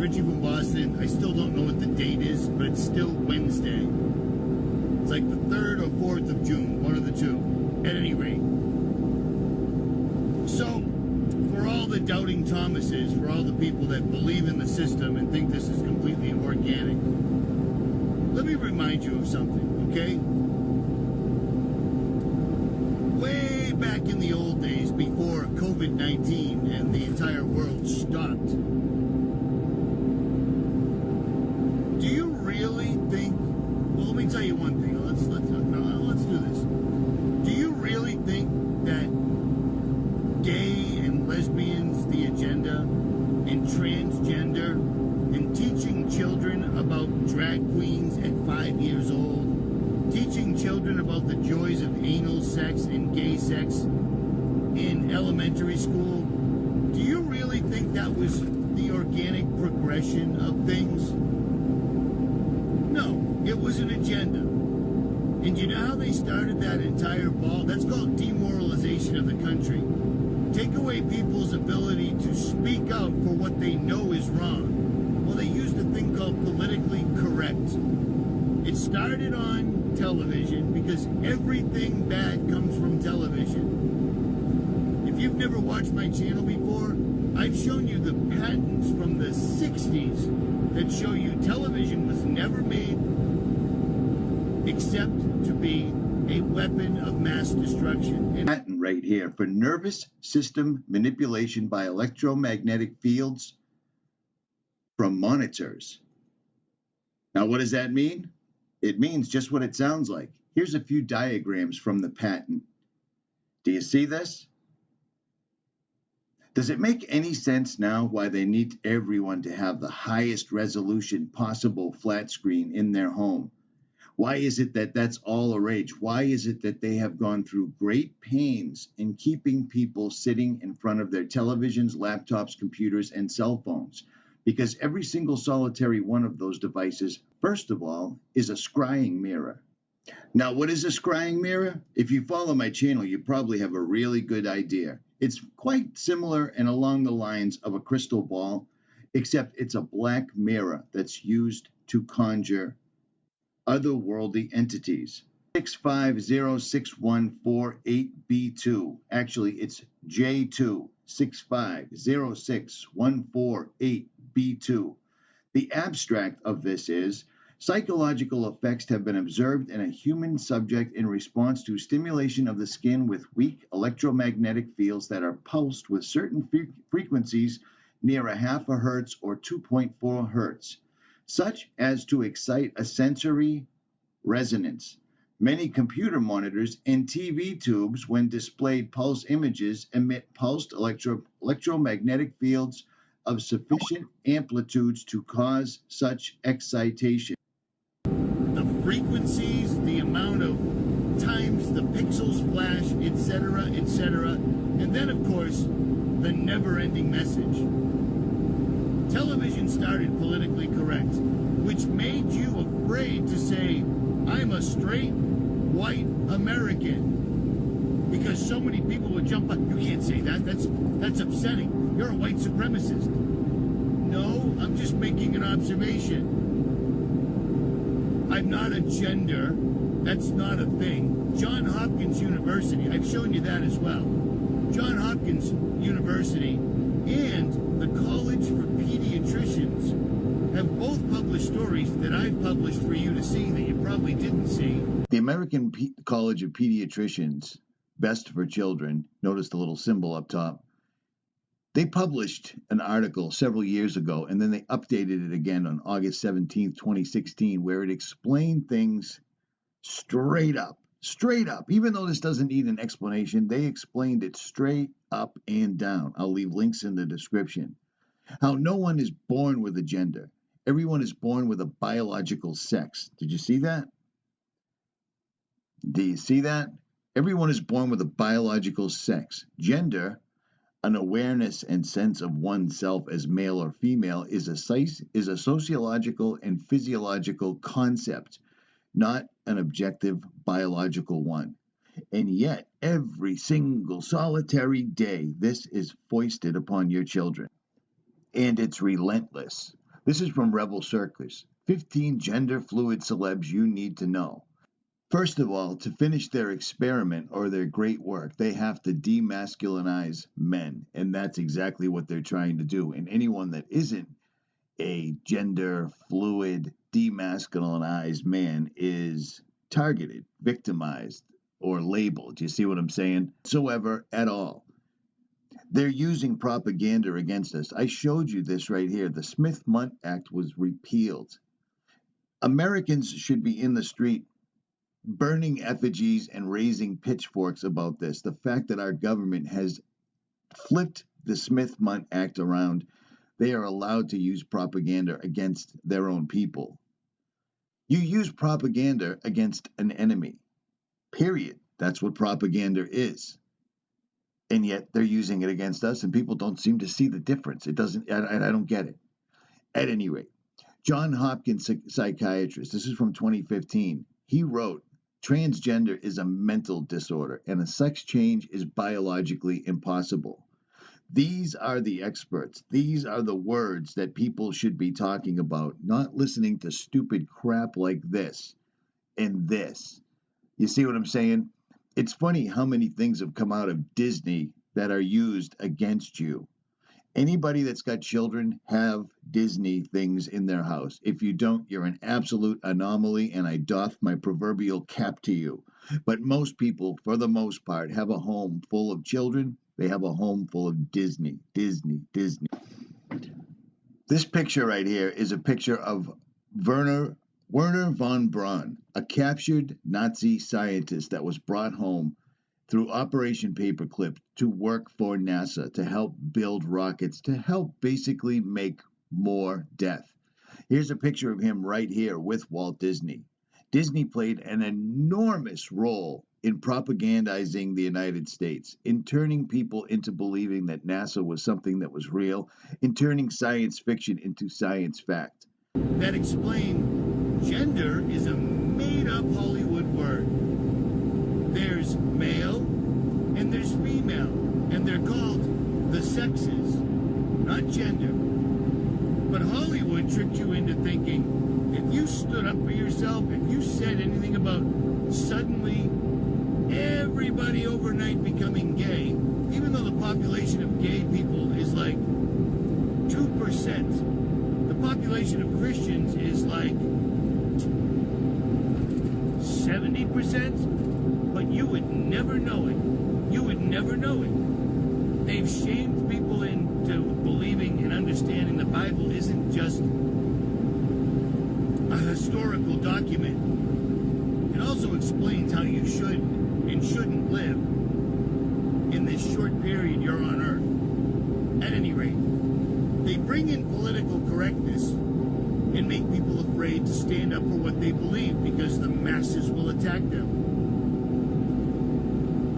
Richie from Boston. I still don't know what the date is, but it's still Wednesday. It's like the 3rd or 4th of June, one of the two, at any rate. So, for all the doubting Thomases, for all the people that believe in the system and think this is completely organic, let me remind you of something, okay? Way back in the old days, before COVID-19 and the entire world stopped, do you really think, well, let me tell you one thing, let's do this. Do you really think that gay and lesbians, the agenda, and transgender, and teaching children about drag queens at 5 years old, teaching children about the joys of anal sex and gay sex in elementary school, do you really think that was the organic progression of things? No, it was an agenda. And you know how they started that entire ball? That's called demoralization of the country. Take away people's ability to speak out for what they know is wrong. Well, they used a thing called politically correct. It started on television because everything bad comes from television. If you've never watched my channel before, I've shown you the patents from the 60s that show you television was never made except to be a weapon of mass destruction. And patent right here for nervous system manipulation by electromagnetic fields from monitors. Now, what does that mean? It means just what it sounds like. Here's a few diagrams from the patent. Do you see this? Does it make any sense now why they need everyone to have the highest resolution possible flat screen in their home? Why is it that that's all a rage? Why is it that they have gone through great pains in keeping people sitting in front of their televisions, laptops, computers, and cell phones? Because every single solitary one of those devices, first of all, is a scrying mirror. Now, what is a scrying mirror? If you follow my channel, you probably have a really good idea. It's quite similar and along the lines of a crystal ball, except it's a black mirror that's used to conjure otherworldly entities. 6506148B2. Actually, it's J2 6506148B2. The abstract of this is psychological effects have been observed in a human subject in response to stimulation of the skin with weak electromagnetic fields that are pulsed with certain frequencies near a half a hertz or 2.4 hertz, such as to excite a sensory resonance. Many computer monitors and TV tubes, when displayed pulse images, emit pulsed electromagnetic fields of sufficient amplitudes to cause such excitation. the frequencies, the amount of times the pixels flash, etc., etc., and then, of course, the never-ending message. Television started politically correct, which made you afraid to say, I'm a straight, white American. Because so many people would jump up. You can't say that. That's upsetting. You're a white supremacist. No, I'm just making an observation. I'm not a gender. That's not a thing. Johns Hopkins University, I've shown you that as well. Johns Hopkins University and the College for Pediatricians have both published stories that I've published for you to see that you probably didn't see. The American College of Pediatricians, Best for Children, notice the little symbol up top, they published an article several years ago, and then they updated it again on August 17th, 2016, where it explained things straight up, even though this doesn't need an explanation. They explained it straight up and down. I'll leave links in the description. How no one is born with a gender. Everyone is born with a biological sex. Did you see that? Do you see that? Everyone is born with a biological sex. Gender, an awareness and sense of oneself as male or female, is a sociological and physiological concept, not an objective biological one. And yet, every single solitary day, this is foisted upon your children. And it's relentless. This is from Rebel Circus. 15 gender fluid celebs you need to know. First of all, to finish their experiment or their great work, they have to demasculinize men. And that's exactly what they're trying to do. And anyone that isn't a gender fluid, demasculinized man is targeted, victimized, or labeled. Do you see what I'm saying? Whatsoever at all. They're using propaganda against us. I showed you this right here. The Smith-Mundt Act was repealed. Americans should be in the street burning effigies and raising pitchforks about this. The fact that our government has flipped the Smith-Mundt Act around, they are allowed to use propaganda against their own people. You use propaganda against an enemy, period. That's what propaganda is. And yet they're using it against us, and people don't seem to see the difference. It doesn't, I don't get it. At any rate, John Hopkins, psychiatrist, this is from 2015. He wrote, transgender is a mental disorder, and a sex change is biologically impossible. These are the experts. These are the words that people should be talking about, not listening to stupid crap like this and this. You see what I'm saying? It's funny how many things have come out of Disney that are used against you. Anybody that's got children have Disney things in their house. If you don't, you're an absolute anomaly, and I doff my proverbial cap to you. But most people, for the most part, have a home full of children. They have a home full of Disney. This picture right here is a picture of Werner von Braun, a captured Nazi scientist that was brought home through Operation Paperclip to work for NASA, to help build rockets, to help basically make more death. Here's a picture of him right here with Walt Disney. Disney played an enormous role in propagandizing the United States, in turning people into believing that NASA was something that was real, in turning science fiction into science fact. That explain gender is a made-up Hollywood word. There's male and there's female, and they're called the sexes, not gender. But Hollywood tricked you into thinking if you stood up for yourself, if you said anything about suddenly everybody overnight becoming gay, even though the population of gay people is like 2%, the population of Christians is like 70%, but you would never know it. You would never know it. They've shamed people into believing and understanding the Bible isn't just a historical document. It also explains how you should and shouldn't live in this short period you're on Earth. At any rate, they bring in political correctness and make people afraid to stand up for what they believe because the masses will attack them.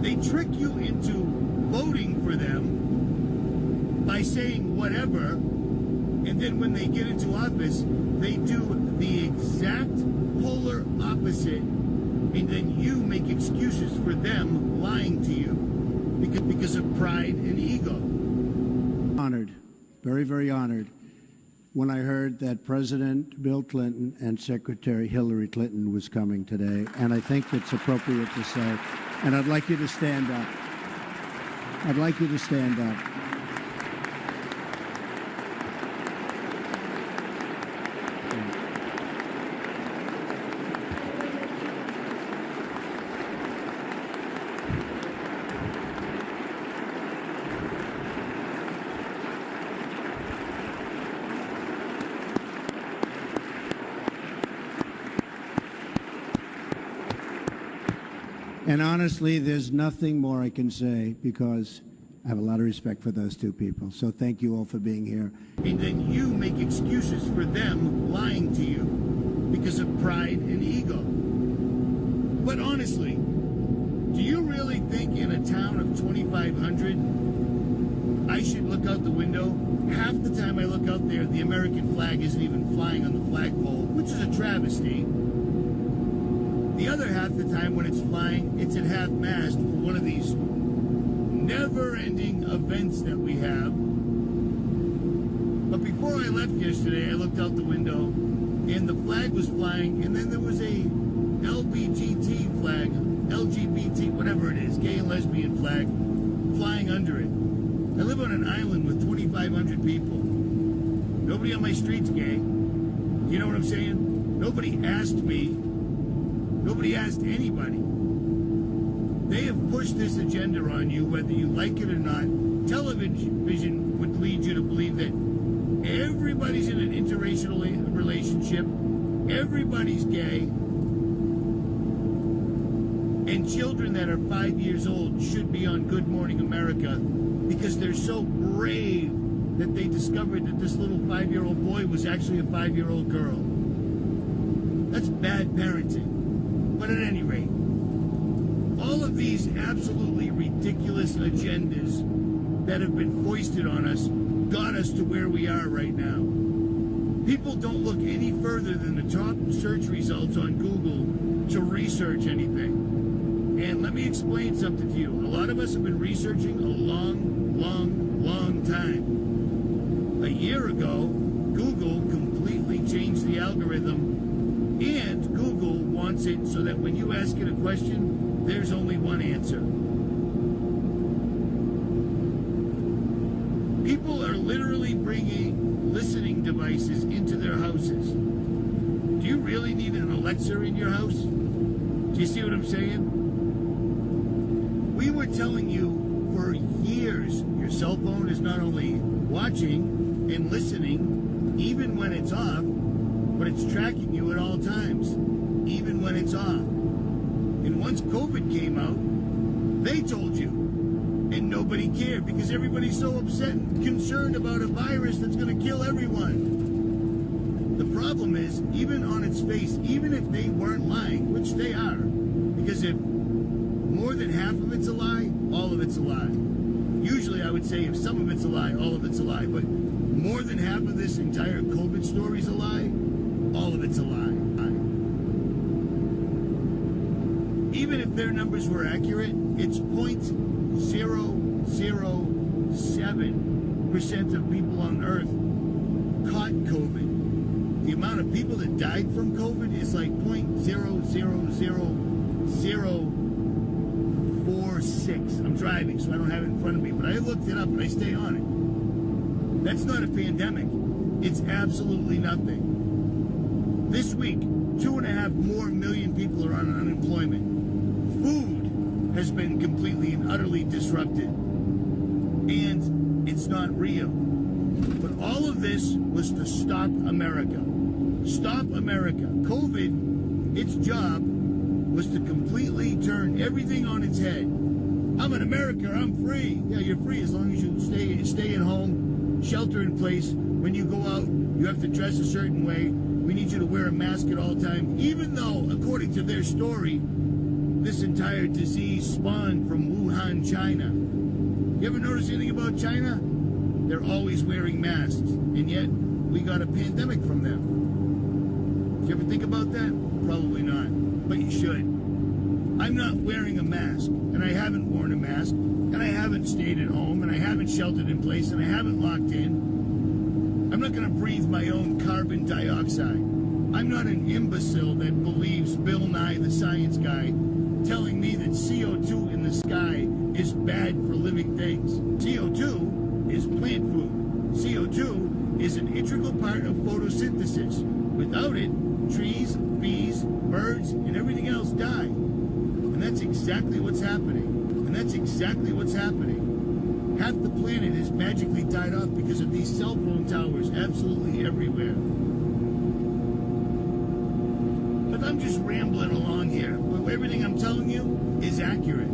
They trick you into voting for them by saying whatever, and then when they get into office, they do the exact polar opposite, and then you make excuses for them lying to you because of pride and ego. Honored, very, very honored, when I heard that President Bill Clinton and Secretary Hillary Clinton was coming today, and I think it's appropriate to say, and I'd like you to stand up. I'd like you to stand up. And honestly, there's nothing more I can say because I have a lot of respect for those two people. So thank you all for being here. And then you make excuses for them lying to you because of pride and ego. But honestly, do you really think in a town of 2,500, I should look out the window? Half the time I look out there, the American flag isn't even flying on the flagpole, which is a travesty. The other half the time when it's flying, it's at half-mast for one of these never-ending events that we have. But before I left yesterday, I looked out the window, and the flag was flying, and then there was a LBGT flag, LGBT, whatever it is, gay and lesbian flag, flying under it. I live on an island with 2,500 people. Nobody on my street's gay. You know what I'm saying? Nobody asked me. Nobody asked anybody. They have pushed this agenda on you, whether you like it or not. Television would lead you to believe that everybody's in an interracial relationship, everybody's gay, and children that are 5 years old should be on Good Morning America because they're so brave that they discovered that this little 5-year-old boy was actually a 5-year-old girl. That's bad parenting. But at any rate, all of these absolutely ridiculous agendas that have been foisted on us got us to where we are right now. People don't look any further than the top search results on Google to research anything. And let me explain something to you. A lot of us have been researching a long time. A year ago, Google completely changed the algorithm, and Google wants it so that when you ask it a question, there's only one answer. People are literally bringing listening devices into their houses. Do you really need an Alexa in your house? Do you see what I'm saying? We were telling you for years, your cell phone is not only watching and listening, even when it's off, but it's tracking you at all times, even when it's off. And once COVID came out, they told you, and nobody cared because everybody's so upset and concerned about a virus that's going to kill everyone. The problem is, even on its face, even if they weren't lying, which they are, because if more than half of it's a lie, all of it's a lie. Usually I would say if some of it's a lie, all of it's a lie, but more than half of this entire COVID story is a lie, all of it's a lie. Even if their numbers were accurate, it's 0.007% of people on Earth caught COVID. The amount of people that died from COVID is like 0.00046. I'm driving, so I don't have it in front of me, but I looked it up and I stay on it. That's not a pandemic. It's absolutely nothing. This week, 2.5 more million people are on unemployment. Food has been completely and utterly disrupted. And it's not real. But all of this was to stop America. Stop America. COVID, its job was to completely turn everything on its head. I'm in America, I'm free. Yeah, you're free as long as you stay at home, shelter in place. When you go out, you have to dress a certain way. We need you to wear a mask at all times, even though, according to their story, this entire disease spawned from Wuhan, China. You ever notice anything about China? They're always wearing masks, and yet we got a pandemic from them. Do you ever think about that? Probably not, but you should. I'm not wearing a mask, and I haven't worn a mask, and I haven't stayed at home, and I haven't sheltered in place, and I haven't locked in. I'm not going to breathe my own carbon dioxide. I'm not an imbecile that believes Bill Nye, the science guy, telling me that CO2 in the sky is bad for living things. CO2 is plant food. CO2 is an integral part of photosynthesis. Without it, trees, bees, birds, and everything else die. And that's exactly what's happening. And that's exactly what's happening. Half the planet has magically died off because of these cell phone towers absolutely everywhere. But I'm just rambling along here. But everything I'm telling you is accurate.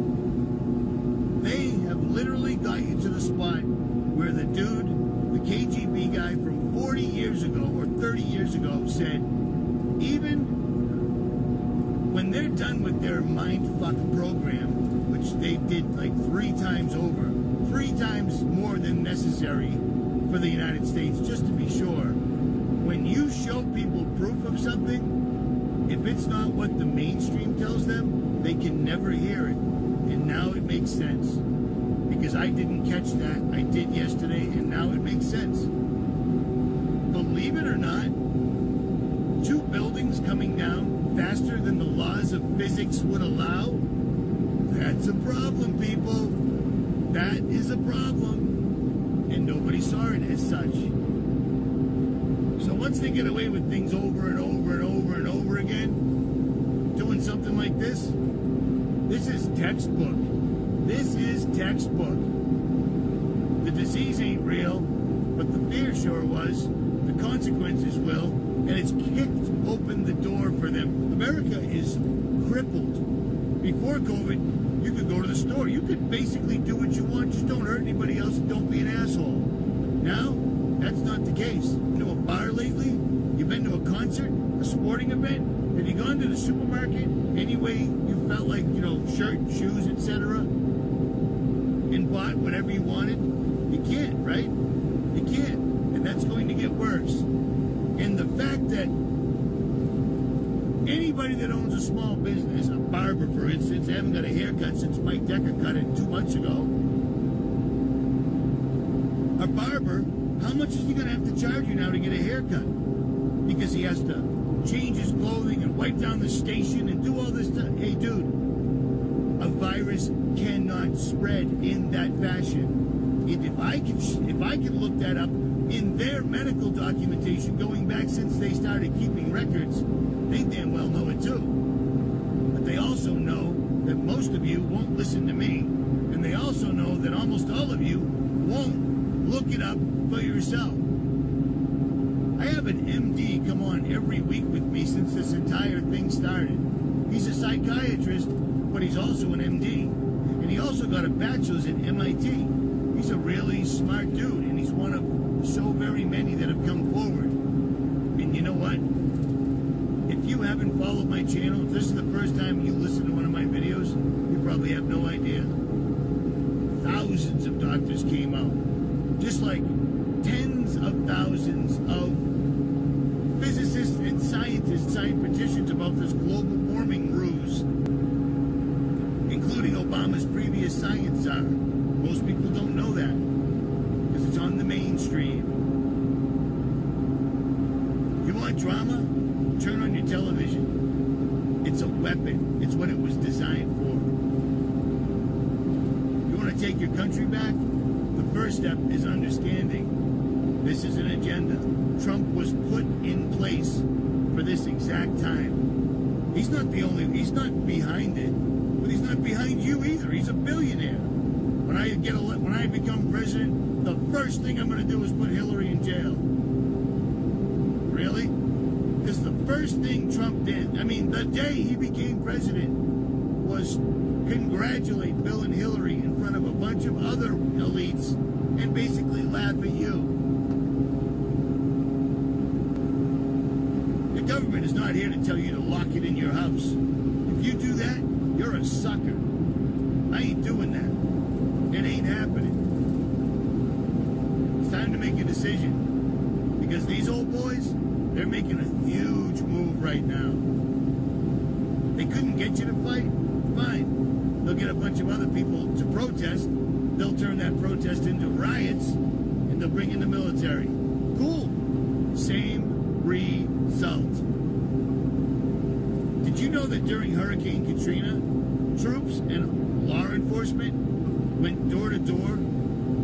They have literally got you to the spot where the dude, the KGB guy from 40 years ago or 30 years ago said, even when they're done with their mindfuck program, which they did like 3 times over, 3 times more than necessary for the United States, just to be sure, when you show people proof of something, if it's not what the mainstream tells them, they can never hear it. And now it makes sense. Because I didn't catch that. I did yesterday, and now it makes sense. believe it or not, 2 buildings coming down faster than the laws of physics would allow, that's a problem, people. That is a problem. And nobody saw it as such. So once they get away with things over and over and over and over again, doing something like this, this is textbook. This is textbook. The disease ain't real, but the fear sure was. The consequences will, and it's kicked open the door for them. America is crippled. Before COVID, you could go to the store. You could basically do what you want. Just don't hurt anybody else and don't be an asshole. Now, that's not the case. You know, a bar lately? You've been to a concert? A sporting event? Have you gone to the supermarket any way you felt like, you know, shirt, shoes, etc., and bought whatever you wanted? You can't, right? You can't. And that's going to get worse. And the fact that anybody that owns a small business, a barber for instance, they haven't got a haircut since Mike Decker cut it 2 months ago. A barber, how much is he going to have to charge you now to get a haircut? Because he has to change his clothing and wipe down the station and do all this stuff. Hey, dude, a virus cannot spread in that fashion. And if I can look that up in their medical documentation going back since they started keeping records, they damn well know it too. But they also know that most of you won't listen to me, and they also know that almost all of you won't look it up for yourself. I have an MD come on every week with me since this entire thing started. He's a psychiatrist, but he's also an MD. And he also got a bachelor's at MIT. He's a really smart dude, and he's one of so very many that have come forward. And you know what? If you haven't followed my channel, if this is the first time you listen to one of my videos, you probably have no idea. Thousands of doctors came out. Just like tens of thousands of physicists and scientists signed petitions about this global warming ruse, including Obama's previous science czar. Most people don't know that because it's on the mainstream. You want drama? Turn on your television. It's a weapon. It's what it was designed for. You want to take your country back? The first step is understanding this is an agenda. Trump was put in place for this exact time. He's not behind it, but he's not behind you either. He's a billionaire. When I become president, the first thing I'm going to do is put Hillary in jail. Really? Because the first thing Trump did, I mean, the day he became president, was congratulate Bill and Hillary in front of a bunch of other elites and basically laugh at you. The government is not here to tell you to lock it in your house. If you do that, you're a sucker. I ain't doing that. It ain't happening. It's time to make a decision. Because these old boys, they're making a huge move right now. They couldn't get you to fight? Fine. They'll get a bunch of other people to protest. They'll turn that protest into riots, and they'll bring in the military. Cool. Same result. Did you know that during Hurricane Katrina, troops and law enforcement went door to door,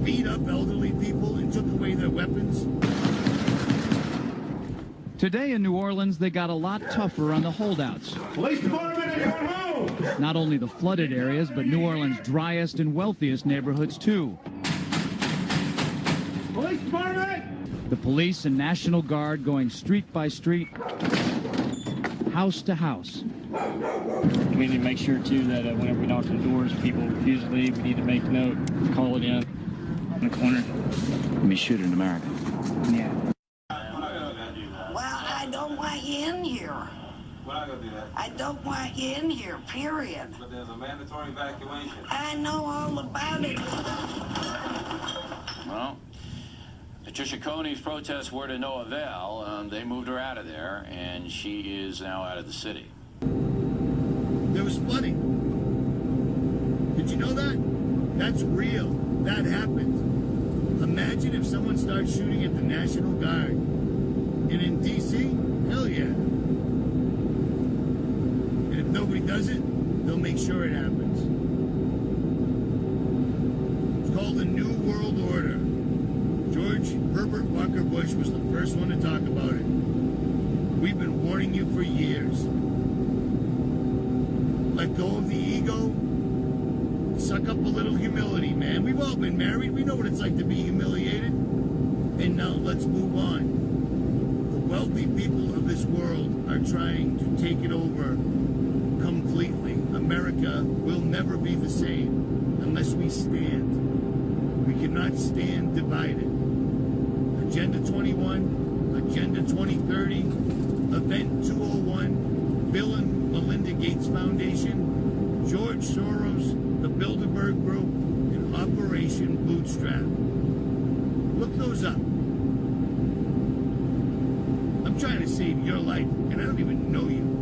beat up elderly people, and took away their weapons? Today in New Orleans, they got a lot tougher on the holdouts. Police department, everyone home! Not only the flooded areas, but New Orleans' driest and wealthiest neighborhoods, too. Police department! The police and National Guard going street by street, house to house. We need to make sure, too, that whenever we knock on the doors, people refuse to leave, we need to make a note, call it in the corner. We shoot in America. Yeah. Well, I don't want you in here. We're not going to do that. I don't want you in here, period. But there's a mandatory evacuation. I know all about it. Well, Patricia Coney's protests were to no avail. They moved her out of there, and she is now out of the city. There was flooding. Did you know that? That's real. That happened. Imagine if someone starts shooting at the National Guard. And in D.C., hell yeah. And if nobody does it, they'll make sure it happens. It's called the New World Order. George Herbert Walker Bush was the first one to talk about it. We've been warning you for years. Let go of the ego. Suck up a little humility, man. We've all been married. We know what it's like to be humiliated. And now let's move on. The wealthy people of this world are trying to take it over completely. America will never be the same unless we stand. We cannot stand divided. Agenda 21, Agenda 2030, Event 201, Bill and Melinda Gates Foundation, George Soros, the Bilderberg Group, and Operation Bootstrap. Look those up. I'm trying to save your life, and I don't even know you.